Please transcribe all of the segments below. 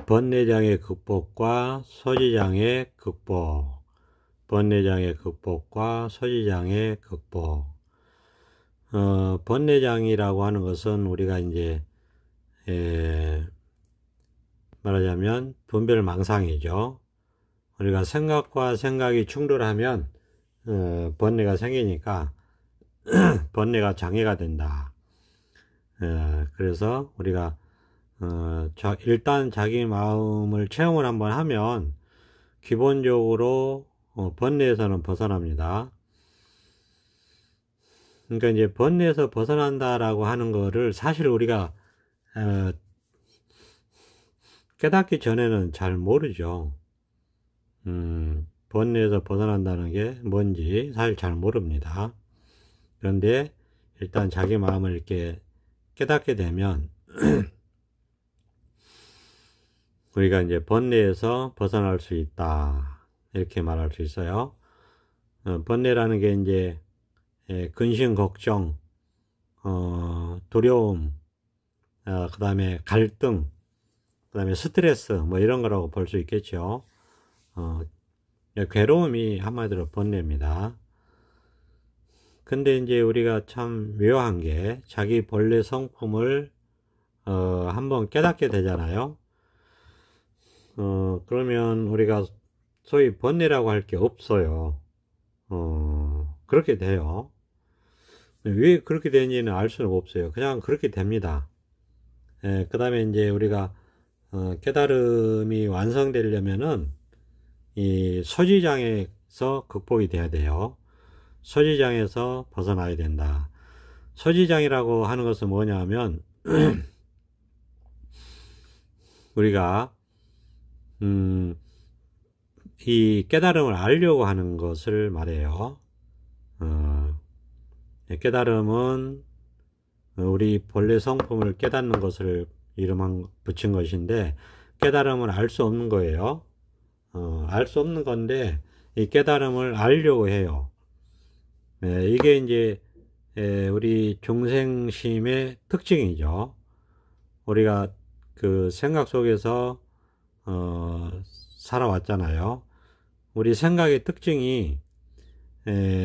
번뇌장애 극복과 소지장애 극복, 번뇌장애 극복과 소지장애 극복. 번뇌장애라고 하는 것은 우리가 이제 말하자면 분별망상이죠. 우리가 생각과 생각이 충돌하면 번뇌가 생기니까 번뇌가 장애가 된다. 그래서 우리가 일단 자기 마음을 체험을 한번 하면 기본적으로 번뇌에서는 벗어납니다. 그러니까 이제 번뇌에서 벗어난다라고 하는 거를 사실 우리가 깨닫기 전에는 잘 모르죠. 번뇌에서 벗어난다는 게 뭔지 사실 잘 모릅니다. 그런데 일단 자기 마음을 이렇게 깨닫게 되면 우리가 이제 번뇌에서 벗어날 수 있다, 이렇게 말할 수 있어요. 번뇌라는 게 이제 근심, 걱정, 두려움, 그 다음에 갈등, 그 다음에 스트레스, 뭐 이런 거라고 볼 수 있겠죠. 괴로움이 한마디로 번뇌입니다. 근데 이제 우리가 참 묘한 게 자기 본래 성품을 한번 깨닫게 되잖아요. 그러면 우리가 소위 번뇌라고 할 게 없어요. 그렇게 돼요. 왜 그렇게 되는지는 알 수는 없어요. 그냥 그렇게 됩니다. 그 다음에 이제 우리가 깨달음이 완성되려면은 이 소지장에서 극복이 돼야 돼요. 소지장에서 벗어나야 된다. 소지장이라고 하는 것은 뭐냐 하면 우리가 이 깨달음을 알려고 하는 것을 말해요. 깨달음은 우리 본래 성품을 깨닫는 것을 붙인 것인데, 깨달음을 알 수 없는 거예요. 알 수 없는 건데 이 깨달음을 알려고 해요. 이게 이제 우리 중생심의 특징이죠. 우리가 그 생각 속에서 살아왔잖아요. 우리 생각의 특징이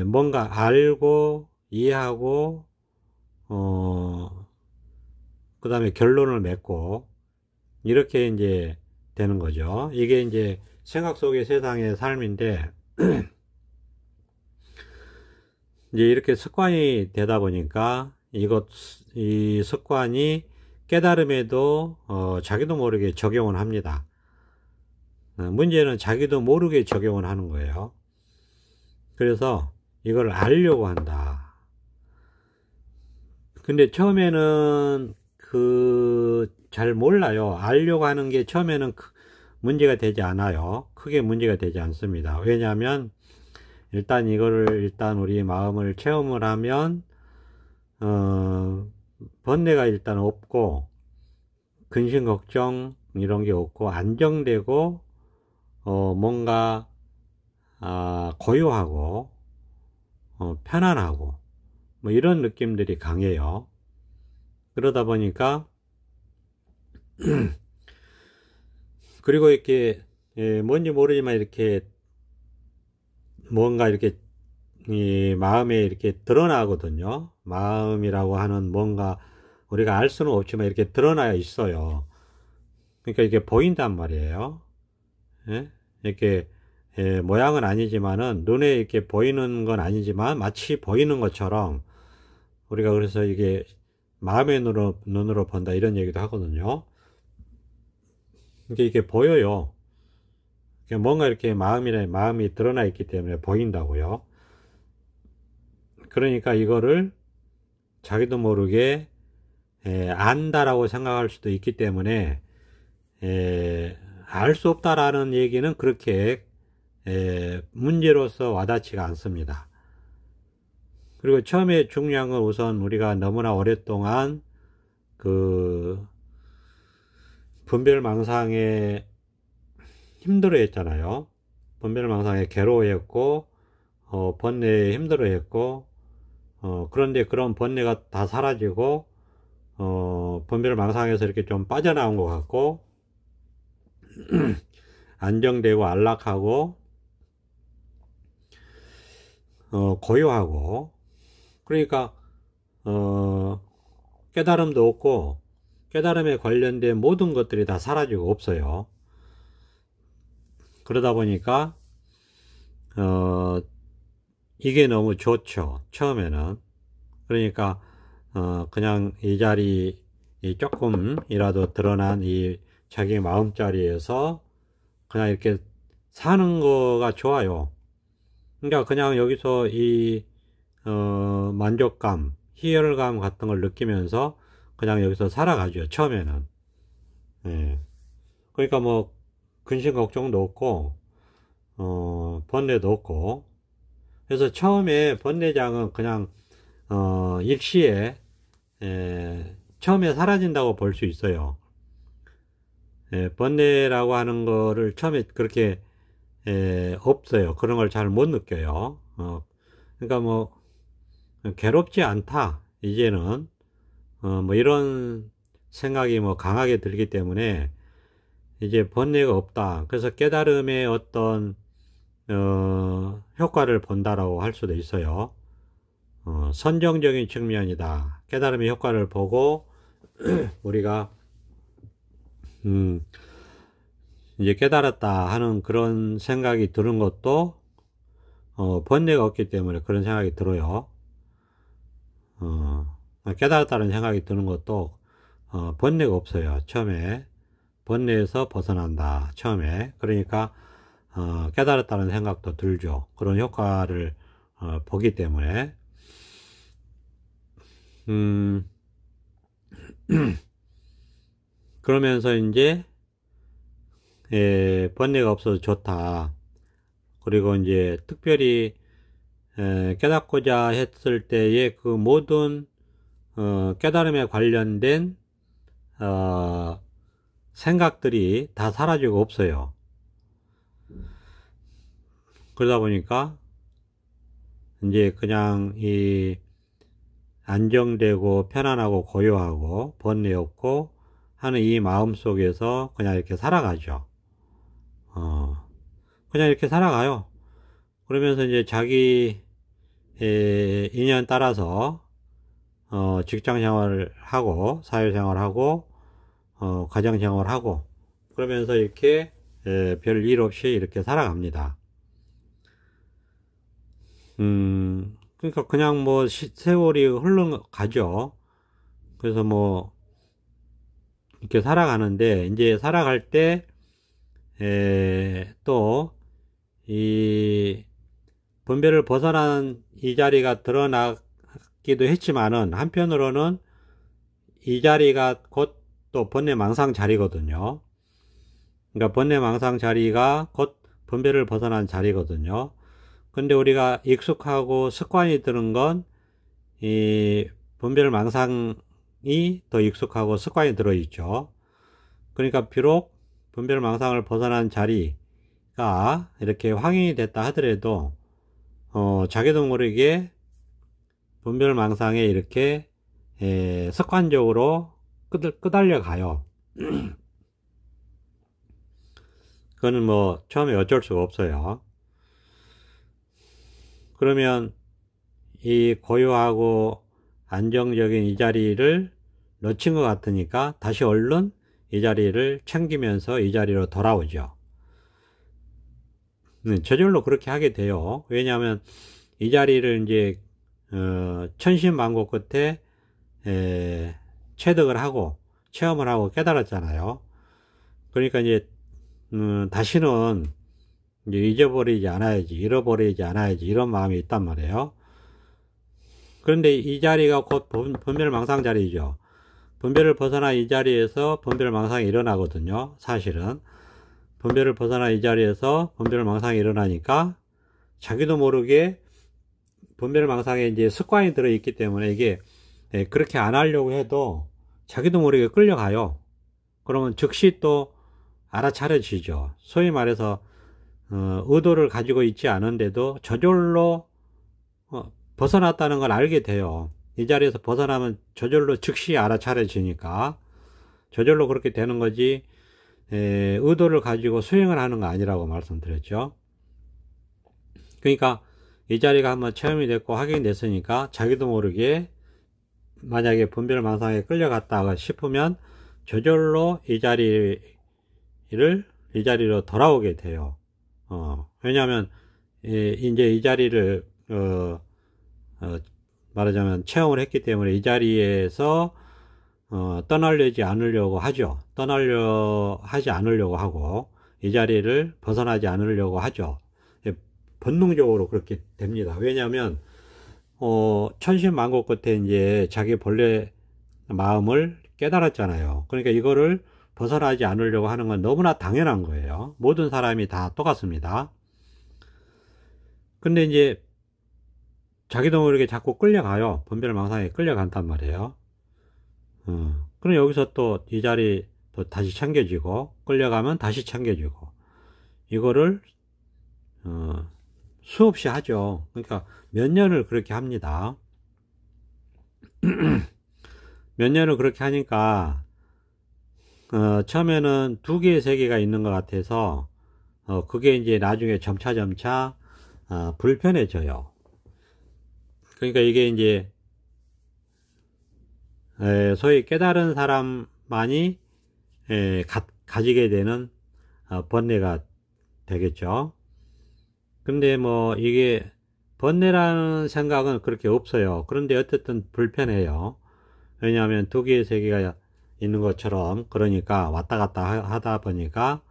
뭔가 알고 이해하고 그 다음에 결론을 맺고 이렇게 이제 되는 거죠. 이게 이제 생각 속의 세상의 삶인데 이제 이렇게 습관이 되다 보니까 이 습관이 깨달음에도 자기도 모르게 적용을 합니다. 문제는 자기도 모르게 적용을 하는 거예요. 그래서 이걸 알려고 한다. 근데 처음에는 잘 몰라요. 알려고 하는 게 처음에는 문제가 되지 않아요. 크게 문제가 되지 않습니다. 왜냐하면 일단 우리 마음을 체험을 하면 번뇌가 일단 없고 근심 걱정 이런 게 없고 안정되고 뭔가 고요하고 편안하고 뭐 이런 느낌들이 강해요. 그러다 보니까 그리고 이렇게 뭔지 모르지만 이렇게 뭔가 이렇게 이 마음에 이렇게 드러나거든요. 마음이라고 하는 뭔가 우리가 알 수는 없지만 이렇게 드러나 있어요. 그러니까 이게 보인단 말이에요. 이렇게 모양은 아니지만은 눈에 이렇게 보이는 건 아니지만 마치 보이는 것처럼 우리가 그래서 이게 마음의 눈으로 본다 이런 얘기도 하거든요. 이게 보여요. 뭔가 이렇게 마음이 드러나 있기 때문에 보인다고요. 그러니까 이거를 자기도 모르게 안다라고 생각할 수도 있기 때문에 알 수 없다라는 얘기는 그렇게 문제로서 와닿지가 않습니다. 그리고 처음에 중요한 건 우선 우리가 너무나 오랫동안 그 분별망상에 힘들어했잖아요. 분별망상에 괴로워했고 번뇌에 힘들어했고 그런데 그런 번뇌가 다 사라지고 번별망상에서 이렇게 좀 빠져나온 것 같고 안정되고 안락하고 고요하고, 그러니까 깨달음도 없고 깨달음에 관련된 모든 것들이 다 사라지고 없어요. 그러다 보니까 이게 너무 좋죠, 처음에는. 그러니까 그냥 이 자리 조금이라도 드러난 이 자기 마음자리에서 그냥 이렇게 사는 거가 좋아요. 그러니까 그냥 여기서 이 만족감, 희열감 같은 걸 느끼면서 그냥 여기서 살아가죠, 처음에는. 예. 그러니까 뭐 근심 걱정도 없고 번뇌도 없고. 그래서 처음에 번뇌장은 그냥 일시에 처음에 사라진다고 볼 수 있어요. 번뇌라고 하는 거를 처음에 그렇게 없어요. 그런 걸 잘 못 느껴요. 그러니까 뭐 괴롭지 않다, 이제는 뭐 이런 생각이 뭐 강하게 들기 때문에 이제 번뇌가 없다. 그래서 깨달음의 어떤 효과를 본다라고 할 수도 있어요. 선정적인 측면이다. 깨달음의 효과를 보고 우리가 이제 깨달았다 하는 그런 생각이 드는 것도 번뇌가 없기 때문에 그런 생각이 들어요. 깨달았다는 생각이 드는 것도 번뇌가 없어요, 처음에. 번뇌에서 벗어난다, 처음에. 그러니까 깨달았다는 생각도 들죠. 그런 효과를 보기 때문에. 그러면서 이제 번뇌가 없어서 좋다. 그리고 이제 특별히 깨닫고자 했을 때의 그 모든 깨달음에 관련된 생각들이 다 사라지고 없어요. 그러다 보니까 이제 그냥 이 안정되고 편안하고 고요하고 번뇌 없고 하는 이 마음 속에서 그냥 이렇게 살아가죠. 그냥 이렇게 살아가요. 그러면서 이제 자기 인연 따라서 직장 생활을 하고 사회생활 하고 가정 생활 하고, 그러면서 이렇게 별 일 없이 이렇게 살아갑니다. 그러니까 그냥 뭐 세월이 흘러가죠. 그래서 뭐 이렇게 살아가는데, 이제 살아갈 때 또 이 분별을 벗어난 이 자리가 드러나기도 했지만은, 한편으로는 이 자리가 곧 또 번뇌망상 자리거든요. 그러니까 번뇌망상 자리가 곧 분별을 벗어난 자리거든요. 근데 우리가 익숙하고 습관이 드는 건 이 분별망상이 더 익숙하고 습관이 들어있죠. 그러니까 비록 분별망상을 벗어난 자리가 이렇게 확인이 됐다 하더라도 자기도 모르게 분별망상에 이렇게 습관적으로 끄달려 가요. 그거는 뭐 처음에 어쩔 수가 없어요. 그러면 이 고요하고 안정적인 이 자리를 놓친 것 같으니까 다시 얼른 이 자리를 챙기면서 이 자리로 돌아오죠. 저절로 그렇게 하게 돼요. 왜냐하면 이 자리를 이제 천신만고 끝에 체득을 하고 체험을 하고 깨달았잖아요. 그러니까 이제 다시는 이제 잊어버리지 않아야지, 잃어버리지 않아야지, 이런 마음이 있단 말이에요. 그런데 이 자리가 곧 분별망상 자리죠. 분별을 벗어나 이 자리에서 분별망상이 일어나거든요, 사실은. 분별을 벗어나 이 자리에서 분별망상이 일어나니까 자기도 모르게 분별망상에 이제 습관이 들어있기 때문에 이게 그렇게 안 하려고 해도 자기도 모르게 끌려가요. 그러면 즉시 또 알아차려지죠. 소위 말해서 의도를 가지고 있지 않은데도 저절로 벗어났다는 걸 알게 돼요. 이 자리에서 벗어나면 저절로 즉시 알아차려지니까 저절로 그렇게 되는 거지. 의도를 가지고 수행을 하는 거 아니라고 말씀드렸죠. 그러니까 이 자리가 한번 체험이 됐고 확인됐으니까 자기도 모르게 만약에 분별망상에 끌려갔다가 싶으면 저절로 이 자리로 돌아오게 돼요. 왜냐하면 이제 이 자리를 말하자면 체험을 했기 때문에 이 자리에서 떠나려지 않으려고 하죠. 하지 않으려고 하고 이 자리를 벗어나지 않으려고 하죠. 본능적으로 그렇게 됩니다. 왜냐하면 천신만고 끝에 이제 자기 본래 마음을 깨달았잖아요. 그러니까 이거를 벗어나지 않으려고 하는 건 너무나 당연한 거예요. 모든 사람이 다 똑같습니다. 근데 이제 자기도 모르게 자꾸 끌려가요. 분별망상에 끌려간단 말이에요. 그럼 여기서 또 이 자리 또 다시 챙겨지고 끌려가면 다시 챙겨지고 이거를 수없이 하죠. 그러니까 몇 년을 그렇게 합니다. 몇 년을 그렇게 하니까 처음에는 2개, 3개가 있는 것 같아서 그게 이제 나중에 점차 불편해져요. 그러니까 이게 이제 소위 깨달은 사람만이 가지게 되는 번뇌가 되겠죠. 근데 뭐 이게 번뇌라는 생각은 그렇게 없어요. 그런데 어쨌든 불편해요. 왜냐하면 2개, 3개가 있는 것처럼 그러니까 왔다 갔다 하다 보니까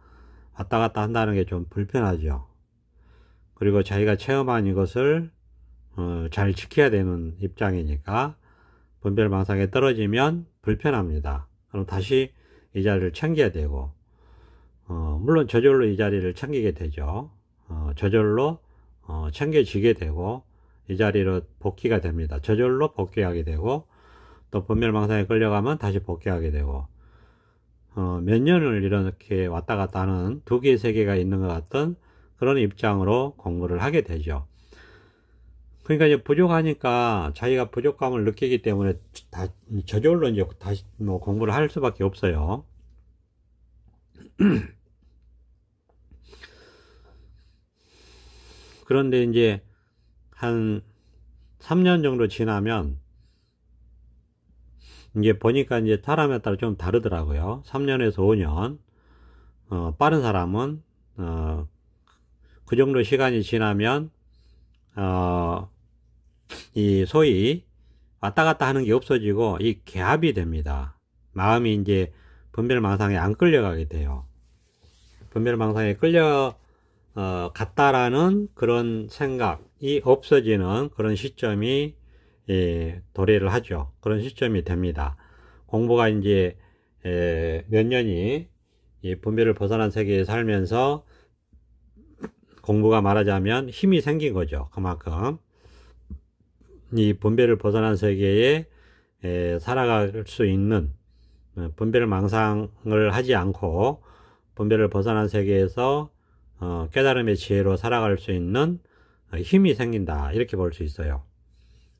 왔다 갔다 한다는 게 좀 불편하죠. 그리고 자기가 체험한 이것을 잘 지켜야 되는 입장이니까 분별망상에 떨어지면 불편합니다. 그럼 다시 이 자리를 챙겨야 되고 물론 저절로 이 자리를 챙기게 되죠. 저절로 챙겨지게 되고 이 자리로 복귀가 됩니다. 저절로 복귀하게 되고 또 분별망상에 끌려가면 다시 복귀하게 되고 몇 년을 이렇게 왔다 갔다 하는 2개, 3개가 있는 것 같은 그런 입장으로 공부를 하게 되죠. 그러니까 이제 부족하니까 자기가 부족감을 느끼기 때문에 저절로 이제 다시 뭐 공부를 할 수밖에 없어요. 그런데 이제 한 3년 정도 지나면 이제 보니까 이제 사람에 따라 좀 다르더라고요. 3년에서 5년. 빠른 사람은 그 정도 시간이 지나면 이 소위 왔다 갔다 하는 게 없어지고 이 개합이 됩니다. 마음이 이제 분별망상에 안 끌려가게 돼요. 분별망상에 갔다라는 그런 생각이 없어지는 그런 시점이 도래를 하죠. 그런 시점이 됩니다. 공부가 이제 몇 년이 이 분별을 벗어난 세계에 살면서 공부가 말하자면 힘이 생긴 거죠. 그만큼 이 분별을 벗어난 세계에 살아갈 수 있는 분별망상을 하지 않고 분별을 벗어난 세계에서 깨달음의 지혜로 살아갈 수 있는 힘이 생긴다, 이렇게 볼 수 있어요.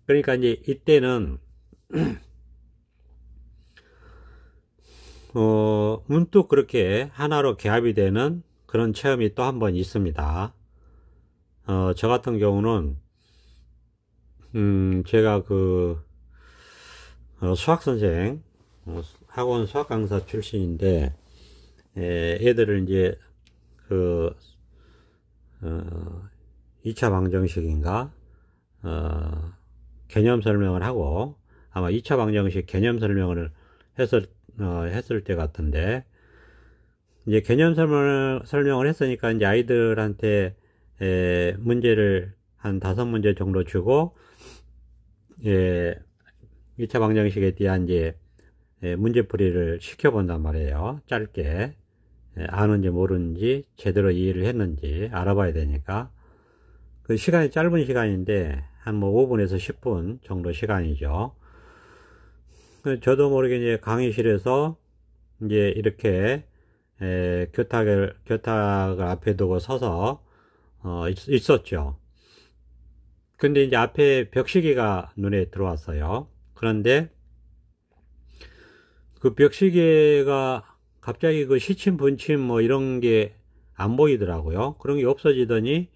그러니까 이제 이때는 문득 그렇게 하나로 개합이 되는 그런 체험이 또 한 번 있습니다. 저 같은 경우는 제가 그 수학선생, 학원 수학 강사 출신인데 애들을 이제 그 2차 방정식인가 개념 설명을 하고, 아마 2차 방정식 개념 설명을 했을 때 같은데, 이제 개념 설명을 했으니까 이제 아이들한테 문제를 한 5문제 정도 주고 2차 방정식에 대한 이제 문제풀이를 시켜본단 말이에요. 짧게 아는지 모르는지 제대로 이해를 했는지 알아봐야 되니까. 그 시간이 짧은 시간인데 한 뭐 5분에서 10분 정도 시간이죠. 저도 모르게 이제 강의실에서 이제 이렇게 교탁을 앞에 두고 서서 있었죠. 근데 이제 앞에 벽시계가 눈에 들어왔어요. 그런데 그 벽시계가 갑자기 그 시침, 분침 뭐 이런 게 안 보이더라고요. 그런 게 없어지더니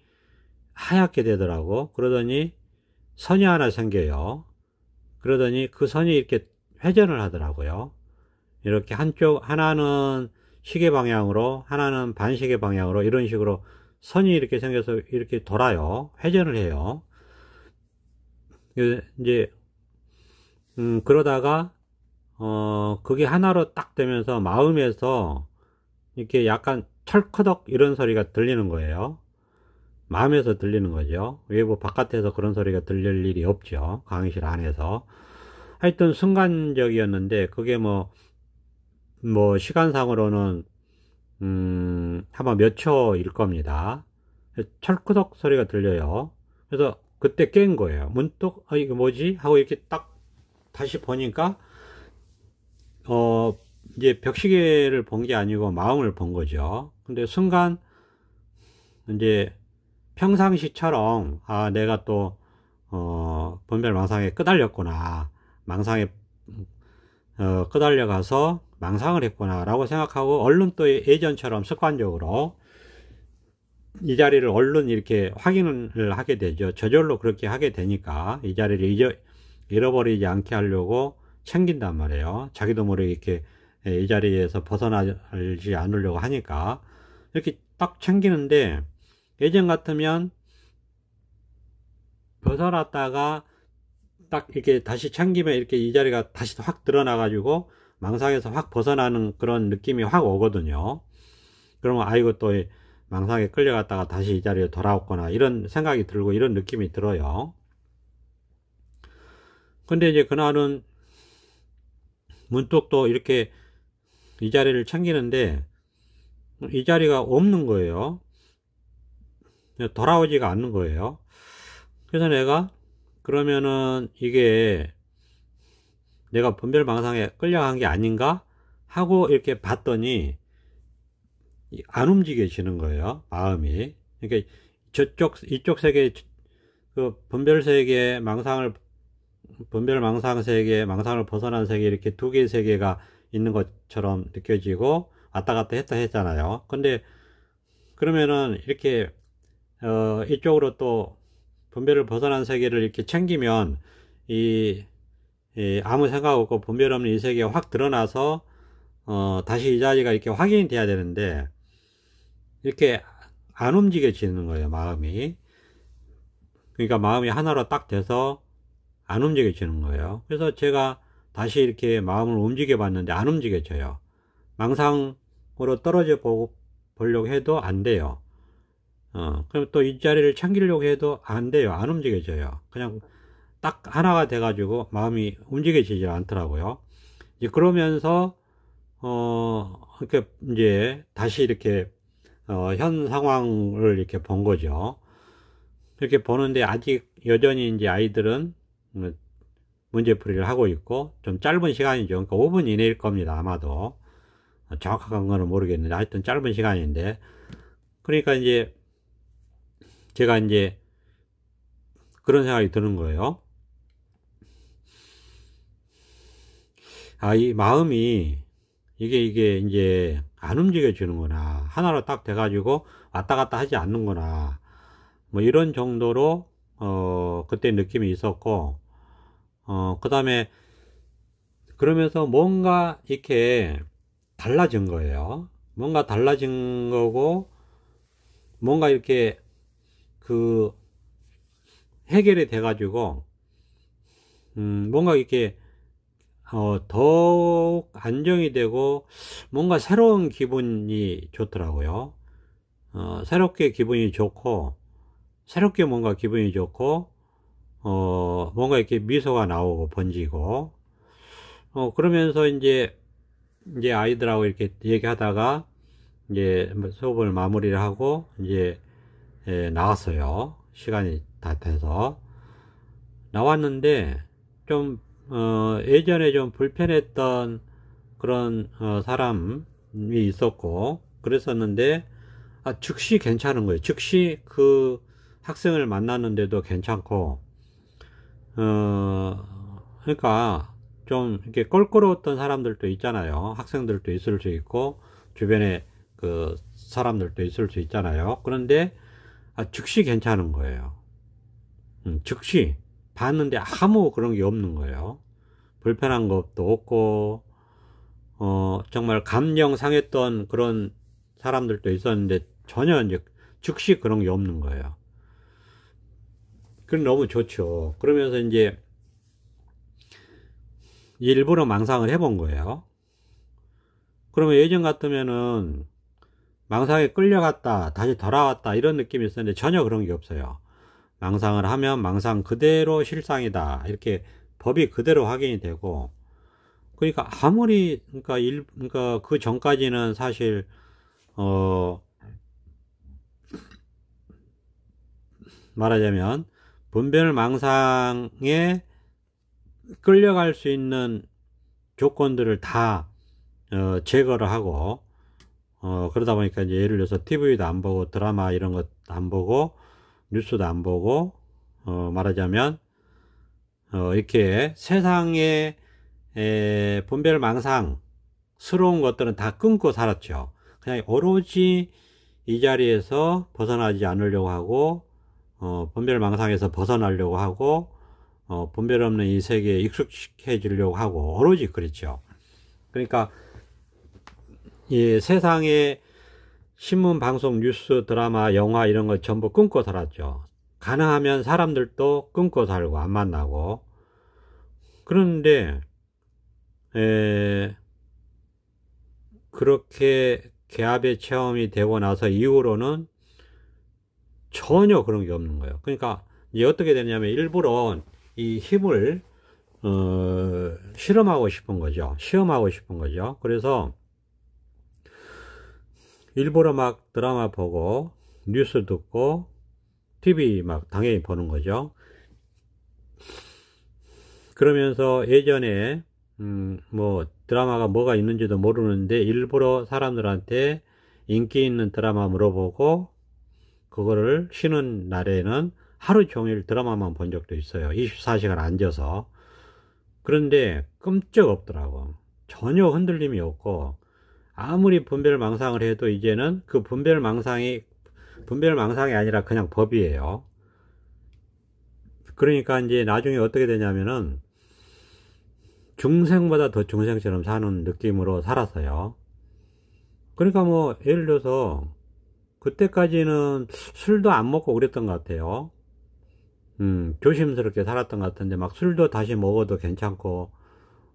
하얗게 되더라고. 그러더니 선이 하나 생겨요. 그러더니 그 선이 이렇게 회전을 하더라고요. 이렇게 한쪽, 하나는 시계 방향으로, 하나는 반시계 방향으로 이런 식으로 선이 이렇게 생겨서 이렇게 돌아요. 회전을 해요. 이제, 그러다가, 그게 하나로 딱 되면서 마음에서 이렇게 약간 철커덕 이런 소리가 들리는 거예요. 마음에서 들리는 거죠. 외부 바깥에서 그런 소리가 들릴 일이 없죠. 강의실 안에서. 하여튼 순간적이었는데, 그게 뭐 시간상으로는, 아마 몇 초일 겁니다. 철커덕 소리가 들려요. 그래서 그때 깬 거예요. 문득, 이게 뭐지? 하고 이렇게 딱 다시 보니까, 이제 벽시계를 본 게 아니고 마음을 본 거죠. 근데 순간, 이제 평상시처럼, 내가 또, 분별 망상에 끄달렸구나. 망상에, 끄달려가서 망상을 했구나. 라고 생각하고, 얼른 또 예전처럼 습관적으로 이 자리를 얼른 이렇게 확인을 하게 되죠. 저절로 그렇게 하게 되니까, 이 자리를 잃어버리지 않게 하려고 챙긴단 말이에요. 자기도 모르게 이렇게 이 자리에서 벗어나지 않으려고 하니까. 이렇게 딱 챙기는데, 예전 같으면 벗어났다가 딱 이렇게 다시 챙기면 이렇게 이 자리가 다시 확 드러나 가지고 망상에서 확 벗어나는 그런 느낌이 확 오거든요. 그러면 아이고 또 망상에 끌려갔다가 다시 이 자리에 돌아왔거나 이런 생각이 들고 이런 느낌이 들어요. 근데 이제 그날은 문득 또 이렇게 이 자리를 챙기는데 이 자리가 없는 거예요. 돌아오지가 않는 거예요. 그래서 내가 그러면은 이게 내가 분별망상에 끌려간 게 아닌가 하고 이렇게 봤더니 안 움직여지는 거예요. 마음이. 그러니까 이쪽 세계, 그 분별세계, 분별망상 세계, 망상을 벗어난 세계 이렇게 두 개의 세계가 있는 것처럼 느껴지고 왔다 갔다 했잖아요. 근데 그러면은 이렇게 이쪽으로 또 분별을 벗어난 세계를 이렇게 챙기면 아무 생각 없고 분별 없는 이 세계가 확 드러나서 다시 이 자리가 이렇게 확인이 돼야 되는데 이렇게 안 움직여지는 거예요. 마음이. 그러니까 마음이 하나로 딱 돼서 안 움직여지는 거예요. 그래서 제가 다시 이렇게 마음을 움직여 봤는데 안 움직여져요. 망상으로 떨어져 보려고 해도 안 돼요. 그럼 또 이 자리를 챙기려고 해도 안 돼요. 안 움직여져요. 그냥 딱 하나가 돼가지고 마음이 움직여지지 않더라고요. 이제 그러면서, 이렇게 이제 다시 이렇게, 현 상황을 이렇게 본 거죠. 이렇게 보는데 아직 여전히 이제 아이들은 문제풀이를 하고 있고, 좀 짧은 시간이죠. 그러니까 5분 이내일 겁니다. 아마도. 정확한 거는 모르겠는데, 하여튼 짧은 시간인데. 그러니까 이제, 제가 이제 그런 생각이 드는 거예요. 이 마음이 이게 이제 안 움직여지는구나. 하나로 딱 돼가지고 왔다 갔다 하지 않는구나. 뭐 이런 정도로 그때 느낌이 있었고, 그 다음에 그러면서 뭔가 이렇게 달라진 거예요. 뭔가 달라진 거고, 뭔가 이렇게 그 해결이 돼가지고 뭔가 이렇게 더욱 안정이 되고 뭔가 새로운 기분이 좋더라고요. 새롭게 기분이 좋고 새롭게 뭔가 기분이 좋고 뭔가 이렇게 미소가 나오고 번지고 그러면서 이제 아이들하고 이렇게 얘기하다가 이제 수업을 마무리를 하고 이제 나왔어요. 시간이 다 돼서 나왔는데 좀 예전에 좀 불편했던 그런 사람이 있었고 그랬었는데 즉시 괜찮은 거예요. 즉시 그 학생을 만났는데도 괜찮고 그러니까 좀 이렇게 껄끄러웠던 사람들도 있잖아요. 학생들도 있을 수 있고 주변에 그 사람들도 있을 수 있잖아요. 그런데 즉시 괜찮은 거예요. 즉시 봤는데 아무 그런 게 없는 거예요. 불편한 것도 없고 정말 감정 상했던 그런 사람들도 있었는데 전혀 이제 즉시 그런 게 없는 거예요. 그럼 너무 좋죠. 그러면서 이제 일부러 망상을 해본 거예요. 그러면 예전 같으면은 망상에 끌려갔다 다시 돌아왔다 이런 느낌이 있었는데 전혀 그런 게 없어요. 망상을 하면 망상 그대로 실상이다 이렇게 법이 그대로 확인이 되고, 그러니까 아무리 그러니까 그 전까지는 사실 말하자면 분별망상에 끌려갈 수 있는 조건들을 다 제거를 하고 그러다 보니까 이제 예를 들어서 TV도 안 보고 드라마 이런 것 안 보고 뉴스도 안 보고 말하자면 이렇게 세상에 분별망상스러운 것들은 다 끊고 살았죠. 그냥 오로지 이 자리에서 벗어나지 않으려고 하고 분별망상에서 벗어나려고 하고 분별 없는 이 세계에 익숙해지려고 하고 오로지 그랬죠. 그러니까 이 세상에 신문, 방송, 뉴스, 드라마, 영화 이런 거 전부 끊고 살았죠. 가능하면 사람들도 끊고 살고 안 만나고. 그런데 그렇게 개합의 체험이 되고 나서 이후로는 전혀 그런 게 없는 거예요. 그러니까 이제 어떻게 되냐면 일부러 이 힘을 실험하고 싶은 거죠. 시험하고 싶은 거죠. 그래서 일부러 막 드라마 보고 뉴스 듣고 TV 막 당연히 보는 거죠. 그러면서 예전에 뭐 드라마가 뭐가 있는지도 모르는데 일부러 사람들한테 인기 있는 드라마 물어보고 그거를 쉬는 날에는 하루 종일 드라마만 본 적도 있어요. 24시간 앉아서. 그런데 끔찍 없더라고. 전혀 흔들림이 없고 아무리 분별망상을 해도 이제는 그 분별망상이 아니라 그냥 법이에요. 그러니까 이제 나중에 어떻게 되냐면은 중생보다 더 중생처럼 사는 느낌으로 살았어요. 그러니까 뭐 예를 들어서 그때까지는 술도 안 먹고 그랬던 것 같아요. 조심스럽게 살았던 것 같은데 막 술도 다시 먹어도 괜찮고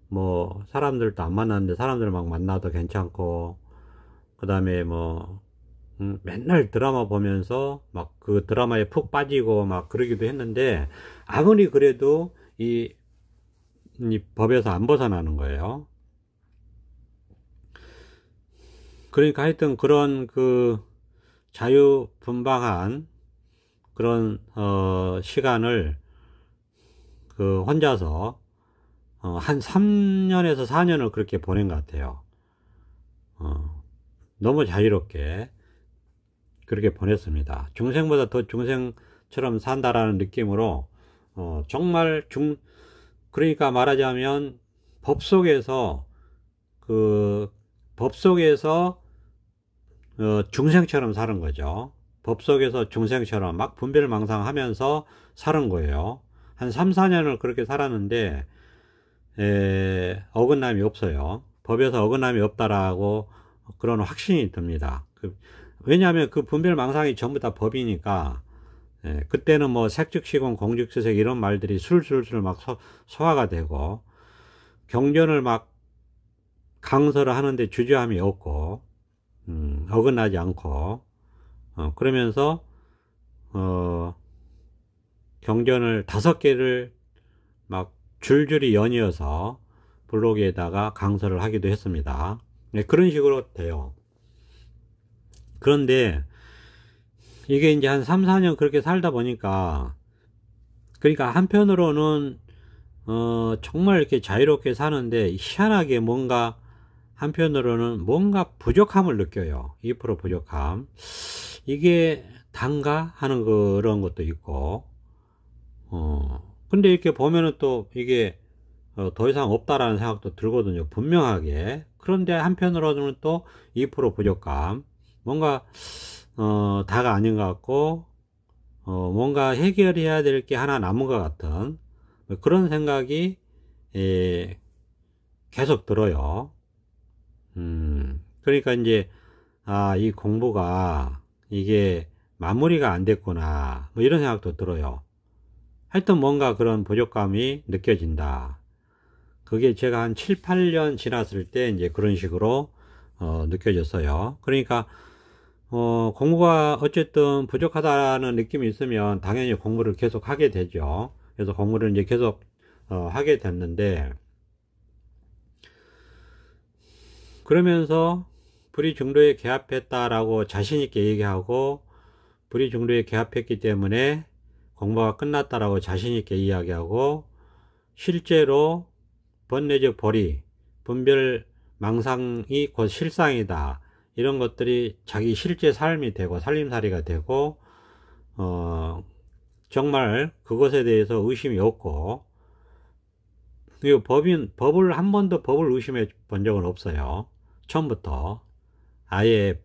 뭐 사람들도 안 만났는데 사람들 막 만나도 괜찮고, 그 다음에 뭐 맨날 드라마 보면서 막 그 드라마에 푹 빠지고 막 그러기도 했는데 아무리 그래도 이 법에서 안 벗어나는 거예요. 그러니까 하여튼 그런 그 자유분방한 그런 시간을 그 혼자서 한 3년에서 4년을 그렇게 보낸 것 같아요. 너무 자유롭게 그렇게 보냈습니다. 중생보다 더 중생처럼 산다라는 느낌으로 정말 그러니까 말하자면 법 속에서 중생처럼 사는 거죠. 법 속에서 중생처럼 막 분별망상하면서 사는 거예요. 한 3, 4년을 그렇게 살았는데 어긋남이 없어요. 법에서 어긋남이 없다라고 그런 확신이 듭니다. 왜냐하면 그 분별망상이 전부 다 법이니까. 그때는 뭐 색즉시공 공즉시색 이런 말들이 술술술 막 소화가 되고 경전을 막 강설을 하는데 주저함이 없고 어긋나지 않고 그러면서 경전을 5개를 막 줄줄이 연이어서 블로그에다가 강설을 하기도 했습니다. 그런 식으로 돼요. 그런데 이게 이제 한 3, 4년 그렇게 살다 보니까, 그러니까 한편으로는 정말 이렇게 자유롭게 사는데 희한하게 뭔가 한편으로는 뭔가 부족함을 느껴요. 2% 부족함. 이게 단가 하는 그런 것도 있고 근데 이렇게 보면은 또 이게 더 이상 없다라는 생각도 들거든요. 분명하게. 그런데 한편으로는 또 2% 부족감. 뭔가 다가 아닌 것 같고 뭔가 해결해야 될 게 하나 남은 것 같은 그런 생각이 계속 들어요. 그러니까 이제 이 공부가 이게 마무리가 안 됐구나 뭐 이런 생각도 들어요. 하여튼 뭔가 그런 부족감이 느껴진다. 그게 제가 한 7, 8년 지났을 때 이제 그런 식으로 느껴졌어요. 그러니까 공부가 어쨌든 부족하다는 느낌이 있으면 당연히 공부를 계속 하게 되죠. 그래서 공부를 이제 계속 하게 됐는데, 그러면서 불이 중도에 개합했다라고 자신있게 얘기하고, 불이 중도에 개합했기 때문에 공부가 끝났다라고 자신있게 이야기하고, 실제로 번뇌적 벌이, 분별 망상이 곧 실상이다. 이런 것들이 자기 실제 삶이 되고 살림살이가 되고 정말 그것에 대해서 의심이 없고, 그리고 법을 한 번도 법을 의심해 본 적은 없어요. 처음부터 아예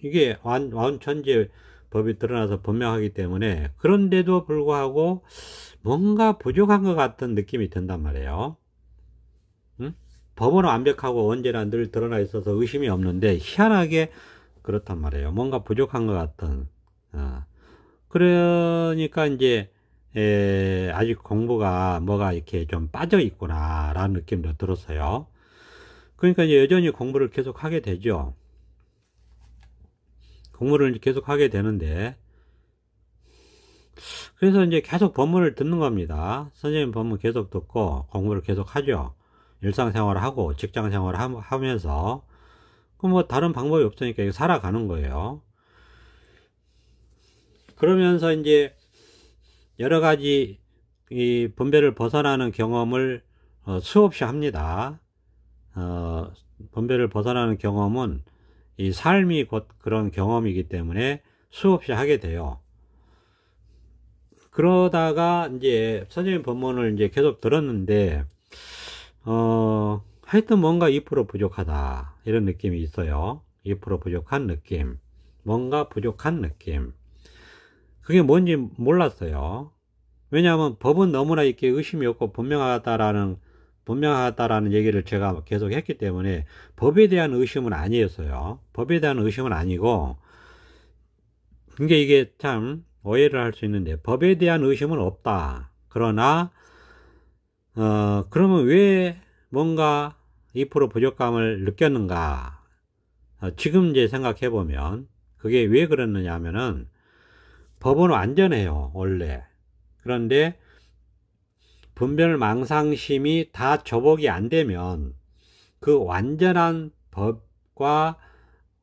이게 완천지의 법이 드러나서 분명하기 때문에. 그런데도 불구하고 뭔가 부족한 것 같은 느낌이 든단 말이에요. 응? 법은 완벽하고 언제나 늘 드러나 있어서 의심이 없는데 희한하게 그렇단 말이에요. 뭔가 부족한 것 같은. 그러니까 이제 아직 공부가 뭐가 이렇게 좀 빠져 있구나 라는 느낌도 들었어요. 그러니까 이제 여전히 공부를 계속 하게 되죠. 공부를 계속 하게 되는데, 그래서 이제 계속 법문을 듣는 겁니다. 선생님 법문 계속 듣고 공부를 계속 하죠. 일상생활을 하고 직장생활을 하면서 뭐 다른 방법이 없으니까 이거 살아가는 거예요. 그러면서 이제 여러 가지 이 분별을 벗어나는 경험을 수없이 합니다. 분별을 벗어나는 경험은 이 삶이 곧 그런 경험이기 때문에 수없이 하게 돼요. 그러다가 이제 선생님 법문을 이제 계속 들었는데 하여튼 뭔가 2% 부족하다 이런 느낌이 있어요. 2% 부족한 느낌, 뭔가 부족한 느낌. 그게 뭔지 몰랐어요. 왜냐하면 법은 너무나 이렇게 의심이 없고 분명하다라는 얘기를 제가 계속 했기 때문에 법에 대한 의심은 아니었어요. 법에 대한 의심은 아니고, 이게 참 오해를 할 수 있는데, 법에 대한 의심은 없다. 그러나 그러면 왜 뭔가 2% 부족감을 느꼈는가? 지금 이제 생각해 보면 그게 왜 그랬느냐 하면은, 법은 완전해요 원래. 그런데 분별 망상심이 다 접목이 안 되면 그 완전한 법과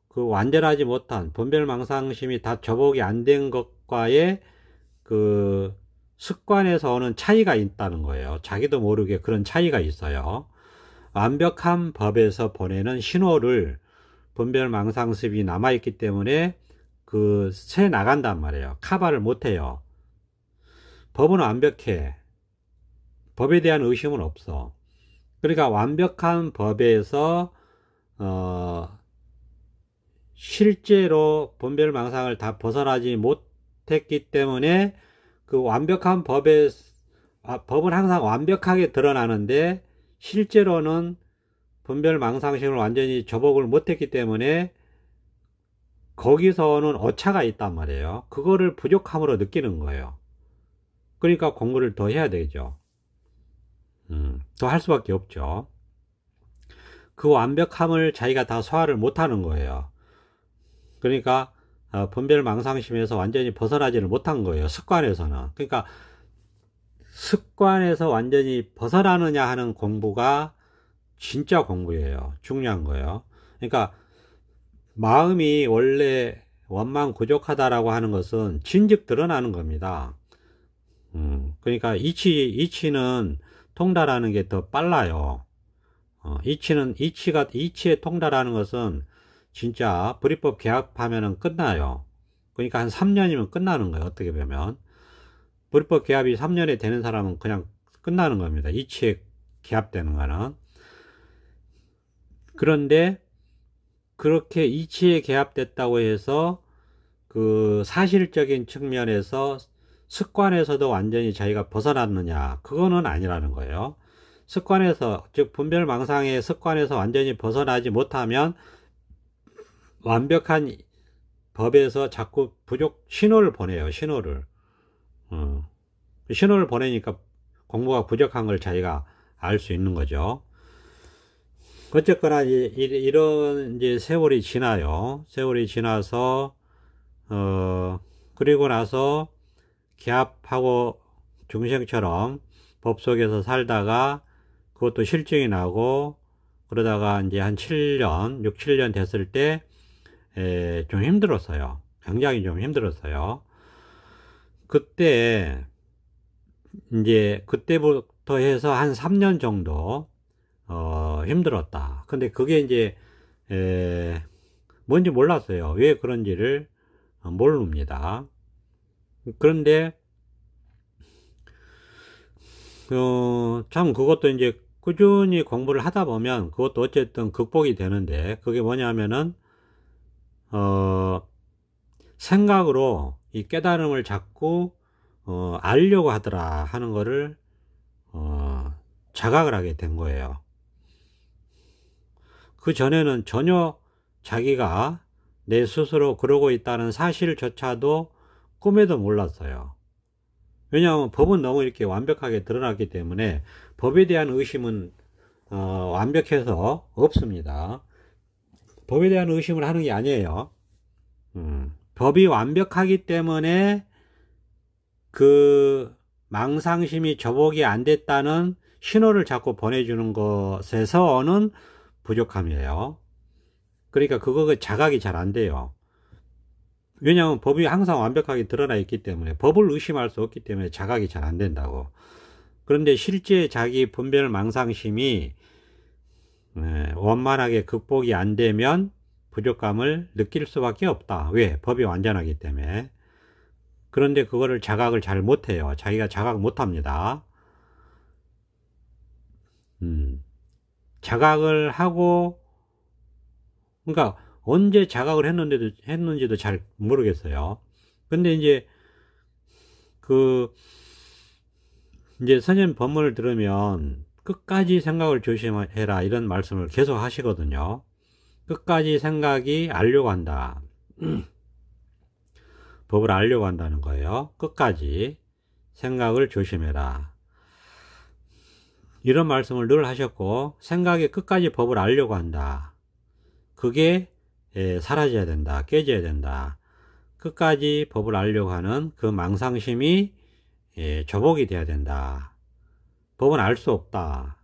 그 완전하지 못한 분별 망상심이 다 접목이 안 된 것과의 그 습관에서 오는 차이가 있다는 거예요. 자기도 모르게 그런 차이가 있어요. 완벽한 법에서 보내는 신호를 분별 망상습이 남아있기 때문에 그 새 나간단 말이에요. 커버를 못해요. 법은 완벽해. 법에 대한 의심은 없어. 그러니까 완벽한 법에서 실제로 분별 망상을 다 벗어나지 못했기 때문에 그 완벽한 법은 항상 완벽하게 드러나는데 실제로는 분별 망상심을 완전히 접목을 못했기 때문에 거기서는 오차가 있단 말이에요. 그거를 부족함으로 느끼는 거예요. 그러니까 공부를 더 해야 되죠. 더 할 수밖에 없죠. 그 완벽함을 자기가 다 소화를 못하는 거예요. 그러니까 분별 망상심에서 완전히 벗어나지를 못한 거예요. 습관에서는. 그러니까 습관에서 완전히 벗어나느냐 하는 공부가 진짜 공부예요. 중요한 거예요. 그러니까 마음이 원래 원망 부족하다라고 하는 것은 진즉 드러나는 겁니다. 그러니까 이치는 통달하는 게 더 빨라요. 이치에 통달하는 것은 진짜 불이법 개합하면은 끝나요. 그러니까 한 3년이면 끝나는 거예요. 어떻게 보면 불이법 개합이 3년에 되는 사람은 그냥 끝나는 겁니다. 이치에 개합되는 거는. 그런데 그렇게 이치에 개합됐다고 해서 그 사실적인 측면에서 습관에서도 완전히 자기가 벗어났느냐, 그거는 아니라는 거예요. 습관에서, 즉 분별망상의 습관에서 완전히 벗어나지 못하면 완벽한 법에서 자꾸 신호를 보내요. 신호를 보내니까 공부가 부족한 걸 자기가 알 수 있는 거죠. 어쨌거나 이런 이제 세월이 지나요. 세월이 지나서 그리고 나서 기합하고 중생처럼 법 속에서 살다가 그것도 실증이 나고, 그러다가 이제 한 7년, 6, 7년 됐을 때 좀 힘들었어요. 굉장히 좀 힘들었어요. 그때 이제 그때부터 해서 한 3년 정도 힘들었다. 근데 그게 이제 뭔지 몰랐어요. 왜 그런지를 모릅니다. 그런데 참 그것도 이제 꾸준히 공부를 하다 보면 그것도 어쨌든 극복이 되는데, 그게 뭐냐면은 생각으로 이 깨달음을 자꾸 알려고 하더라 하는 거를 자각을 하게 된 거예요. 그 전에는 전혀 자기가 내 스스로 그러고 있다는 사실조차도 꿈에도 몰랐어요. 왜냐하면 법은 너무 이렇게 완벽하게 드러났기 때문에 법에 대한 의심은 완벽해서 없습니다. 법에 대한 의심을 하는 게 아니에요. 법이 완벽하기 때문에 그 망상심이 접목이 안 됐다는 신호를 자꾸 보내주는 것에서 오는 부족함이에요. 그러니까 그거 자각이 잘 안 돼요. 왜냐하면 법이 항상 완벽하게 드러나 있기 때문에, 법을 의심할 수 없기 때문에 자각이 잘 안 된다고. 그런데 실제 자기 분별 망상심이 원만하게 극복이 안 되면 부족감을 느낄 수밖에 없다. 왜? 법이 완전하기 때문에. 그런데 그거를 자각을 잘 못해요. 자기가 자각 못합니다. 자각을 하고, 그러니까 언제 자각을 했는지도 잘 모르겠어요. 근데 이제 이제 선생님 법문을 들으면 끝까지 생각을 조심해라 이런 말씀을 계속 하시거든요. 끝까지 생각이 알려고 한다. 법을 알려고 한다는 거예요. 끝까지 생각을 조심해라. 이런 말씀을 늘 하셨고, 생각이 끝까지 법을 알려고 한다. 그게 사라져야 된다. 깨져야 된다. 끝까지 법을 알려고 하는 그 망상심이 조복이 돼야 된다. 법은 알 수 없다.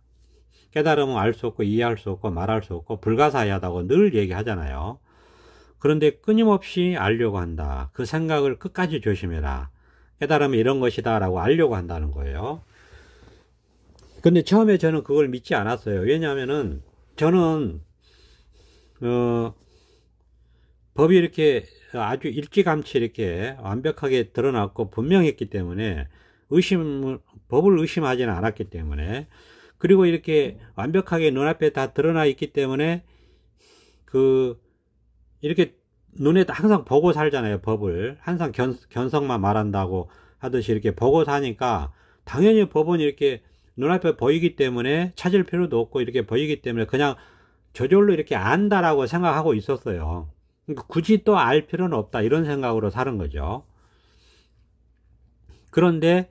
깨달음은 알 수 없고 이해할 수 없고 말할 수 없고 불가사의하다고 늘 얘기하잖아요. 그런데 끊임없이 알려고 한다. 그 생각을 끝까지 조심해라. 깨달음이 이런 것이다 라고 알려고 한다는 거예요. 근데 처음에 저는 그걸 믿지 않았어요. 왜냐하면은 저는 법이 이렇게 아주 일찌감치 이렇게 완벽하게 드러났고 분명했기 때문에 법을 의심하지는 않았기 때문에, 그리고 이렇게 완벽하게 눈앞에 다 드러나 있기 때문에 이렇게 눈에 항상 보고 살잖아요. 법을 항상 견성만 말한다고 하듯이 이렇게 보고 사니까 당연히 법은 이렇게 눈앞에 보이기 때문에 찾을 필요도 없고 이렇게 보이기 때문에 그냥 저절로 이렇게 안다라고 생각하고 있었어요. 그러니까 굳이 또 알 필요는 없다 이런 생각으로 사는 거죠. 그런데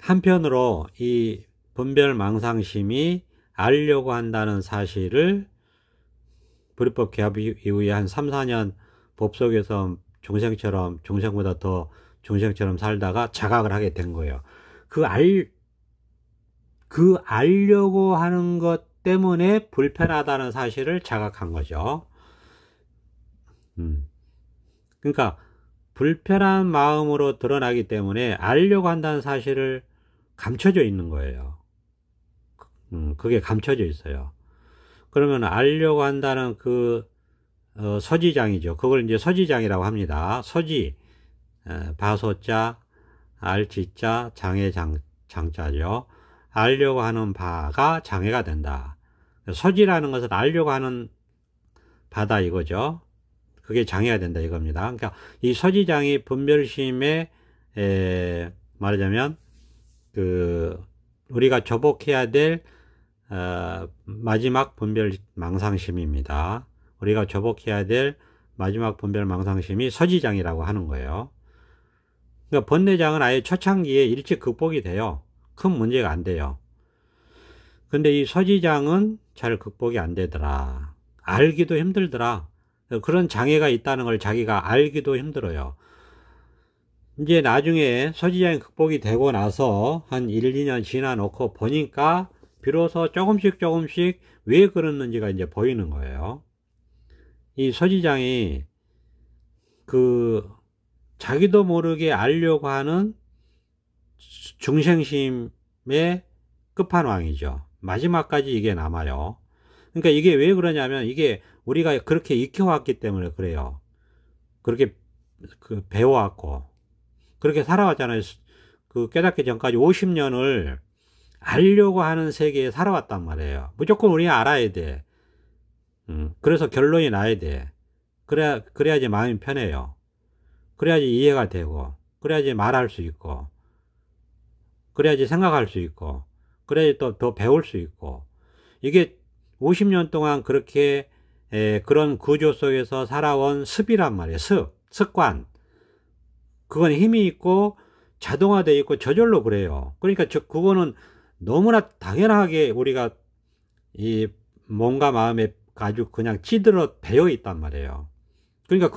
한편으로 이 분별망상심이 알려고 한다는 사실을 불입법 개합 이후에 한 3, 4년 법 속에서 중생보다 더 중생처럼 살다가 자각을 하게 된 거예요. 그 알려고 하는 것 때문에 불편하다는 사실을 자각한 거죠. 그러니까 불편한 마음으로 드러나기 때문에 알려고 한다는 사실을 감춰져 있는 거예요. 그게 감춰져 있어요. 그러면 알려고 한다는 서지장이죠. 그걸 이제 서지장이라고 합니다. 서지, 바소자, 알지자, 장자죠. 알려고 하는 바가 장애가 된다. 서지라는 것은 알려고 하는 바다 이거죠. 그게 장애가 된다 이겁니다. 그러니까 이 서지장이 분별심에 말하자면 우리가 접목해야 될 마지막 분별 망상심입니다. 우리가 접목해야 될 마지막 분별 망상심이 서지장이라고 하는 거예요. 그러니까 번뇌장은 아예 초창기에 일찍 극복이 돼요. 큰 문제가 안 돼요. 근데 이 서지장은 잘 극복이 안 되더라. 알기도 힘들더라. 그런 장애가 있다는 걸 자기가 알기도 힘들어요. 이제 나중에 서지장이 극복이 되고 나서 한 1, 2년 지나 놓고 보니까 비로소 조금씩 왜 그랬는지가 이제 보이는 거예요. 이 서지장이 자기도 모르게 알려고 하는 중생심의 끝판왕이죠. 마지막까지 이게 남아요. 그러니까 이게 왜 그러냐면 이게 우리가 그렇게 익혀왔기 때문에 그래요. 그렇게 배워왔고 그렇게 살아왔잖아요. 깨닫기 전까지 50년을 알려고 하는 세계에 살아왔단 말이에요. 무조건 우리가 알아야 돼. 그래서 결론이 나야 돼. 그래야지 마음이 편해요. 그래야지 이해가 되고, 그래야지 말할 수 있고, 그래야지 생각할 수 있고, 그래야지 또 더 배울 수 있고. 이게 50년 동안 그렇게 그런 구조 속에서 살아온 습이란 말이에요. 습관. 그건 힘이 있고 자동화되어 있고 저절로 그래요. 그러니까 그거는 너무나 당연하게 우리가 이 몸과 마음에 아주 그냥 찌들어 배어 있단 말이에요. 그러니까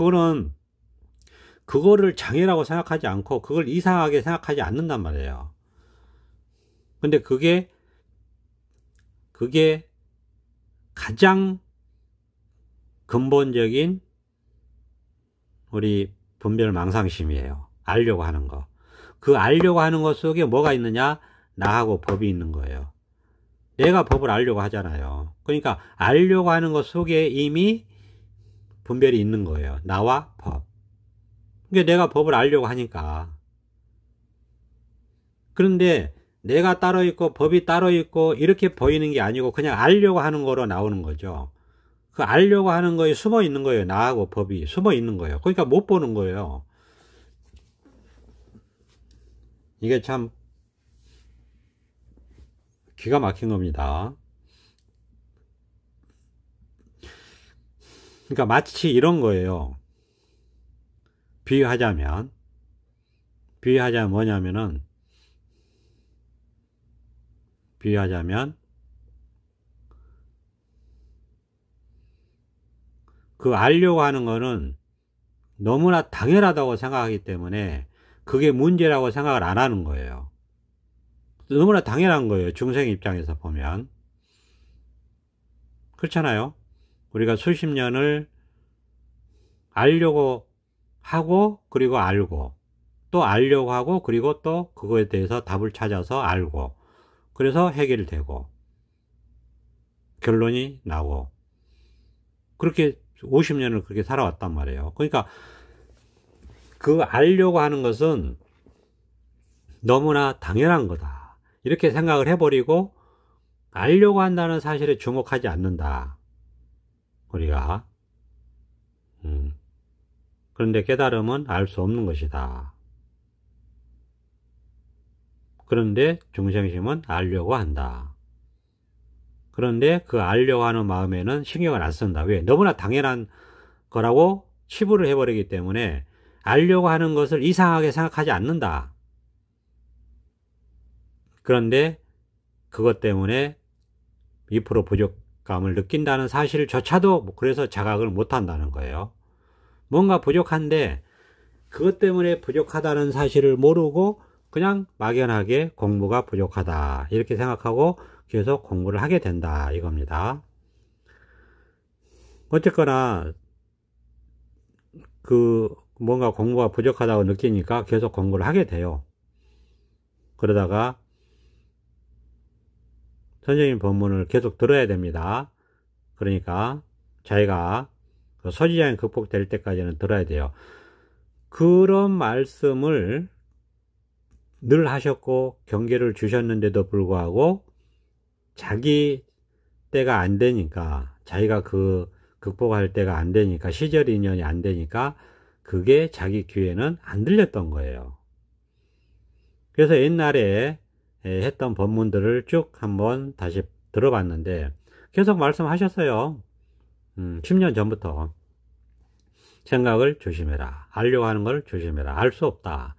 그거를 장애라고 생각하지 않고 그걸 이상하게 생각하지 않는단 말이에요. 근데 그게 가장 근본적인 우리 분별 망상심이에요. 알려고 하는 거. 그 알려고 하는 것 속에 뭐가 있느냐? 나하고 법이 있는 거예요. 내가 법을 알려고 하잖아요. 그러니까 알려고 하는 것 속에 이미 분별이 있는 거예요. 나와 법. 그러니까 내가 법을 알려고 하니까. 그런데 내가 따로 있고 법이 따로 있고 이렇게 보이는 게 아니고 그냥 알려고 하는 거로 나오는 거죠. 그 알려고 하는 거에 숨어 있는 거예요. 나하고 법이 숨어 있는 거예요. 그러니까 못 보는 거예요. 이게 참 기가 막힌 겁니다. 그러니까 마치 이런 거예요. 비유하자면 뭐냐면은 그 알려고 하는 거는 너무나 당연하다고 생각하기 때문에 그게 문제라고 생각을 안 하는 거예요. 너무나 당연한 거예요. 중생 입장에서 보면. 그렇잖아요. 우리가 수십 년을 알려고 하고 그리고 알고 또 알려고 하고 그리고 또 그거에 대해서 답을 찾아서 알고 그래서 해결되고 결론이 나고 그렇게 50년을 그렇게 살아왔단 말이에요. 그러니까 그 알려고 하는 것은 너무나 당연한 거다. 이렇게 생각을 해버리고 알려고 한다는 사실에 주목하지 않는다. 우리가. 그런데 깨달음은 알 수 없는 것이다. 그런데 중생심은 알려고 한다. 그런데 그 알려고 하는 마음에는 신경을 안 쓴다. 왜? 너무나 당연한 거라고 치부를 해버리기 때문에 알려고 하는 것을 이상하게 생각하지 않는다. 그런데 그것 때문에 2% 부족감을 느낀다는 사실조차도 그래서 자각을 못한다는 거예요. 뭔가 부족한데 그것 때문에 부족하다는 사실을 모르고 그냥 막연하게 공부가 부족하다 이렇게 생각하고 계속 공부를 하게 된다 이겁니다. 어쨌거나 뭔가 공부가 부족하다고 느끼니까 계속 공부를 하게 돼요. 그러다가 선생님 법문을 계속 들어야 됩니다. 그러니까 자기가 서지장이 극복될 때까지는 들어야 돼요. 그런 말씀을 늘 하셨고 경계를 주셨는데도 불구하고 자기 때가 안 되니까, 자기가 그 극복할 때가 안 되니까, 시절 인연이 안 되니까 그게 자기 귀에는 안 들렸던 거예요. 그래서 옛날에 했던 법문들을 쭉 한번 다시 들어봤는데 계속 말씀하셨어요. 10년 전부터 생각을 조심해라, 알려고 하는 걸 조심해라, 알 수 없다.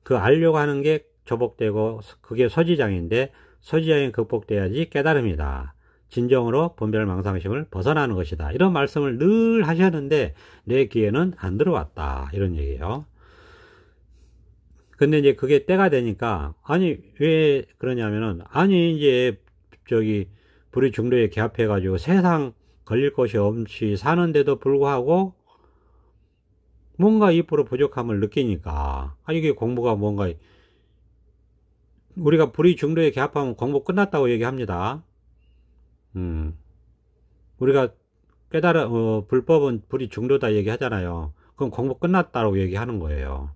그 알려고 하는 게 조복되고 그게 소지장인데 소지장이 극복돼야지 깨달음이다. 진정으로 분별망상심을 벗어나는 것이다. 이런 말씀을 늘 하셨는데 내 귀에는 안 들어왔다. 이런 얘기예요. 근데 이제 그게 때가 되니까, 아니 왜 그러냐면은, 아니 이제 저기 불의 중도에 개합해 가지고 세상 걸릴 것이 없이 사는데도 불구하고 뭔가 2% 부족함을 느끼니까, 아 이게 공부가 뭔가, 우리가 불의 중도에 개합하면 공부 끝났다고 얘기합니다. 우리가 불법은 불의 중도다 얘기하잖아요. 그럼 공부 끝났다고 얘기하는 거예요.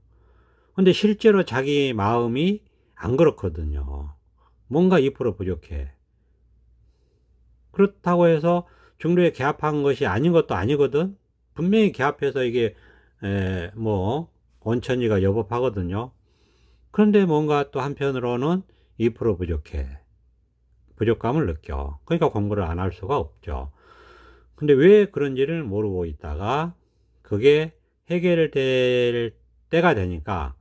근데 실제로 자기 마음이 안 그렇거든요. 뭔가 2% 부족해. 그렇다고 해서 중도에 개합한 것이 아닌 것도 아니거든. 분명히 개합해서 이게 뭐 원천이가 여법하거든요. 그런데 뭔가 또 한편으로는 2% 부족해. 부족감을 느껴. 그러니까 공부를 안 할 수가 없죠. 근데 왜 그런지를 모르고 있다가 그게 해결될 때가 되니까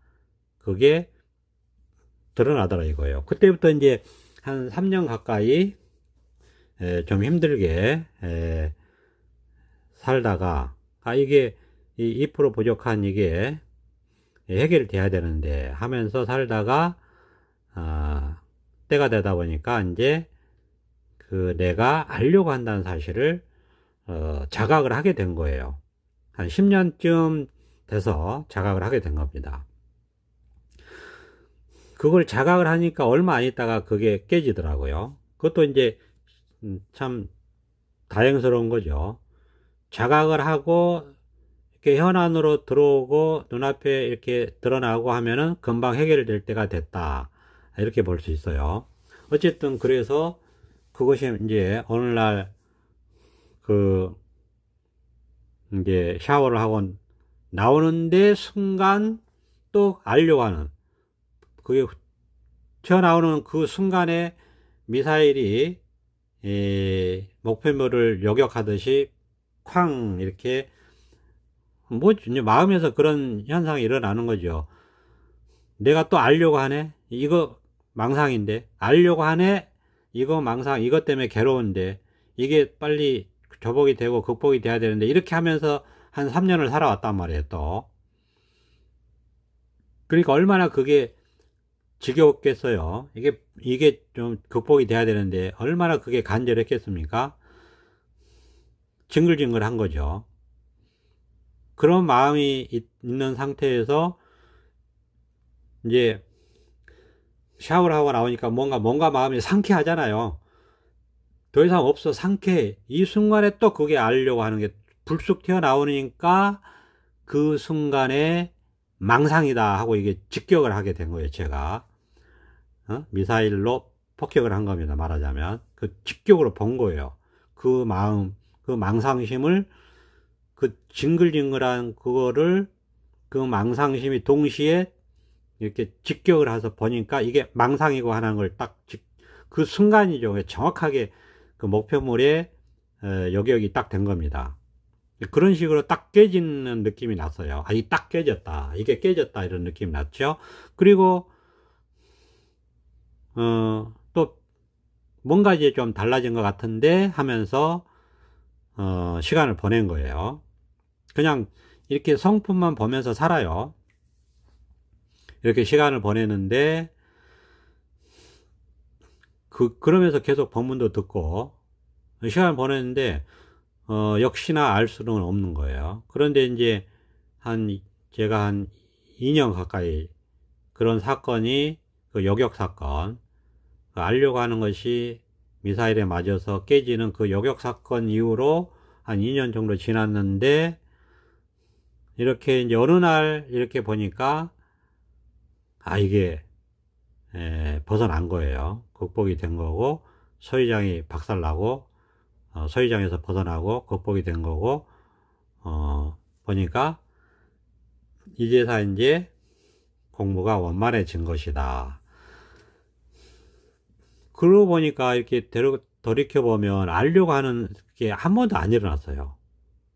그게 드러나더라 이거예요. 그때부터 이제 한 3년 가까이 좀 힘들게 살다가, 아 이게 이 2% 부족한 이게 해결돼야 되는데 하면서 살다가 때가 되다 보니까 이제 그 내가 알려고 한다는 사실을 자각을 하게 된 거예요. 한 10년쯤 돼서 자각을 하게 된 겁니다. 그걸 자각을 하니까 얼마 안 있다가 그게 깨지더라고요. 그것도 이제 참 다행스러운 거죠. 자각을 하고 이렇게 현안으로 들어오고 눈앞에 이렇게 드러나고 하면은 금방 해결될 때가 됐다. 이렇게 볼 수 있어요. 어쨌든 그래서 그것이 이제 오늘날 이제 샤워를 하고 나오는데 순간 또 알려고 하는, 그게 튀어나오는 그 순간에 미사일이 목표물을 요격하듯이 쾅 이렇게 마음에서 그런 현상이 일어나는 거죠. 내가 또 알려고 하네, 이거 망상인데, 알려고 하네, 이거 망상, 이것 때문에 괴로운데 이게 빨리 조복이 되고 극복이 돼야 되는데, 이렇게 하면서 한 3년을 살아왔단 말이에요. 또 그러니까 얼마나 그게 지겨웠겠어요. 이게 좀 극복이 돼야 되는데 얼마나 그게 간절했겠습니까? 징글징글한 거죠. 그런 마음이 있는 상태에서 이제 샤워를 하고 나오니까 뭔가 마음이 상쾌하잖아요. 더 이상 없어, 상쾌해. 이 순간에 또 그게 알려고 하는 게 불쑥 튀어나오니까 그 순간에 망상이다 하고 이게 직격을 하게 된 거예요. 제가 미사일로 폭격을 한 겁니다. 말하자면 그 직격으로 본 거예요. 그 마음, 그 망상심을, 그 징글징글한 그거를, 그 망상심이 동시에 이렇게 직격을 해서 보니까 이게 망상이고 하는 걸 딱 그 순간이죠. 정확하게 그 목표물에 요격이 딱 된 겁니다. 그런 식으로 딱 깨지는 느낌이 났어요. 아, 이 딱 깨졌다, 이게 깨졌다, 이런 느낌이 났죠. 그리고 또 뭔가 이제 좀 달라진 것 같은데 하면서 시간을 보낸 거예요. 그냥 이렇게 성품만 보면서 살아요. 이렇게 시간을 보내는데 그러면서 계속 법문도 듣고 시간을 보냈는데 역시나 알 수는 없는 거예요. 그런데 이제 제가 한 2년 가까이 그런 사건이, 그 요격 사건, 알려고 하는 것이 미사일에 맞아서 깨지는 그 요격 사건 이후로 한 2년 정도 지났는데, 이렇게 이제 어느 날 이렇게 보니까, 아, 이게 벗어난 거예요. 극복이 된 거고, 소위장이 박살나고, 소위장에서 벗어나고 극복이 된 거고, 보니까 이제서 이제 공부가 원만해진 것이다. 그러고 보니까 이렇게 돌이켜보면 알려고 하는 게 한 번도 안 일어났어요.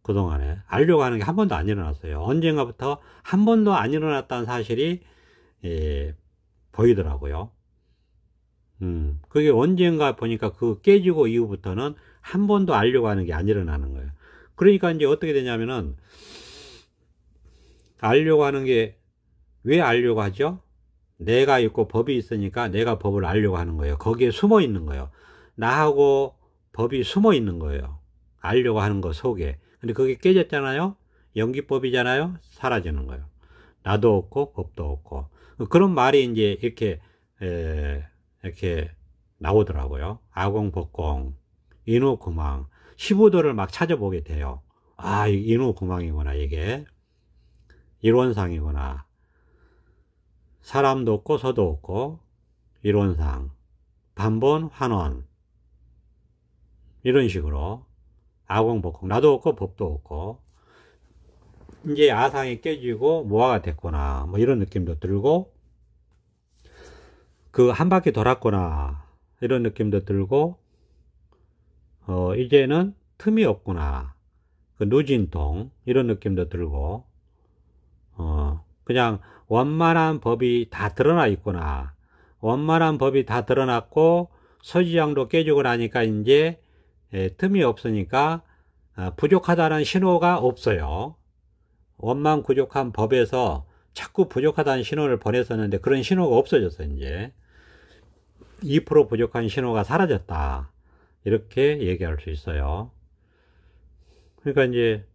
그동안에 알려고 하는 게 한 번도 안 일어났어요. 언젠가부터 한 번도 안 일어났다는 사실이 보이더라고요. 그게 언젠가 보니까 그 깨지고 이후부터는 한 번도 알려고 하는 게 안 일어나는 거예요. 그러니까 이제 어떻게 되냐면은, 알려고 하는 게 왜 알려고 하죠? 내가 있고 법이 있으니까 내가 법을 알려고 하는 거예요. 거기에 숨어 있는 거예요. 나하고 법이 숨어 있는 거예요. 알려고 하는 거 속에. 근데 그게 깨졌잖아요. 연기법이잖아요. 사라지는 거예요. 나도 없고 법도 없고. 그런 말이 이제 이렇게 나오더라고요. 아공법공, 인후구망, 15도를 막 찾아보게 돼요. 아, 인후구망이구나, 이게. 일원상이구나. 사람도 없고 서도 없고, 일원상, 반본, 환원, 이런 식으로 아공법공, 나도 없고 법도 없고, 이제 아상이 깨지고 무아가 됐구나, 뭐 이런 느낌도 들고, 그 한 바퀴 돌았구나, 이런 느낌도 들고, 이제는 틈이 없구나, 그 누진통, 이런 느낌도 들고, 그냥 원만한 법이 다 드러나 있구나. 원만한 법이 다 드러났고, 서지장도 깨지고 나니까 이제 틈이 없으니까 부족하다는 신호가 없어요. 원만 부족한 법에서 자꾸 부족하다는 신호를 보냈었는데 그런 신호가 없어졌어. 이제 2% 부족한 신호가 사라졌다, 이렇게 얘기할 수 있어요. 그러니까 이제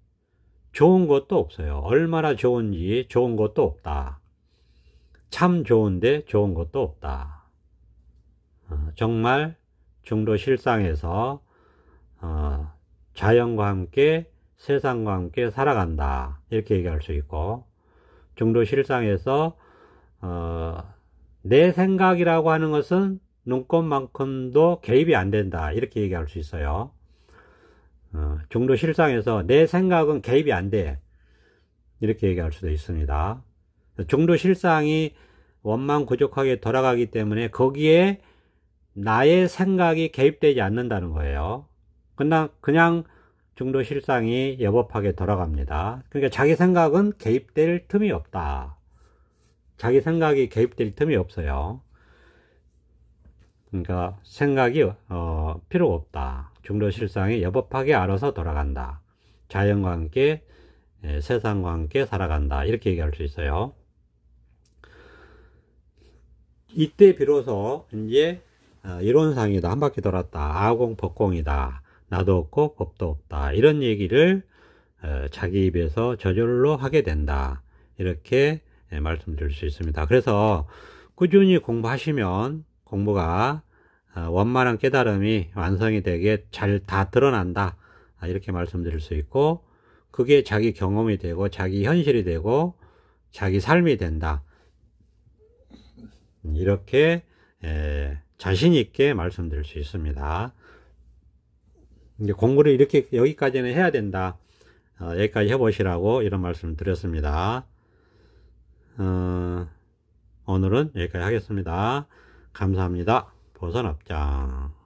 좋은 것도 없어요. 얼마나 좋은지 좋은 것도 없다. 참 좋은데 좋은 것도 없다. 정말 중도실상에서 자연과 함께 세상과 함께 살아간다, 이렇게 얘기할 수 있고, 중도실상에서 내 생각이라고 하는 것은 눈꽃만큼도 개입이 안 된다, 이렇게 얘기할 수 있어요. 중도실상에서 내 생각은 개입이 안 돼, 이렇게 얘기할 수도 있습니다. 중도실상이 원만구족하게 돌아가기 때문에 거기에 나의 생각이 개입되지 않는다는 거예요. 그냥 중도실상이 여법하게 돌아갑니다. 그러니까 자기 생각은 개입될 틈이 없다. 자기 생각이 개입될 틈이 없어요. 그러니까 생각이 필요 없다. 중도실상이 여법하게 알아서 돌아간다. 자연과 함께 세상과 함께 살아간다, 이렇게 얘기할 수 있어요. 이때 비로소 이제 이론상이다, 한 바퀴 돌았다, 아공법공이다, 나도 없고 법도 없다, 이런 얘기를 자기 입에서 저절로 하게 된다, 이렇게 말씀드릴 수 있습니다. 그래서 꾸준히 공부하시면 공부가 원만한 깨달음이 완성이 되게 잘 다 드러난다, 이렇게 말씀드릴 수 있고, 그게 자기 경험이 되고 자기 현실이 되고 자기 삶이 된다, 이렇게 자신 있게 말씀드릴 수 있습니다. 이제 공부를 이렇게 여기까지는 해야 된다, 여기까지 해보시라고 이런 말씀을 드렸습니다. 오늘은 여기까지 하겠습니다. 감사합니다. 보선업장.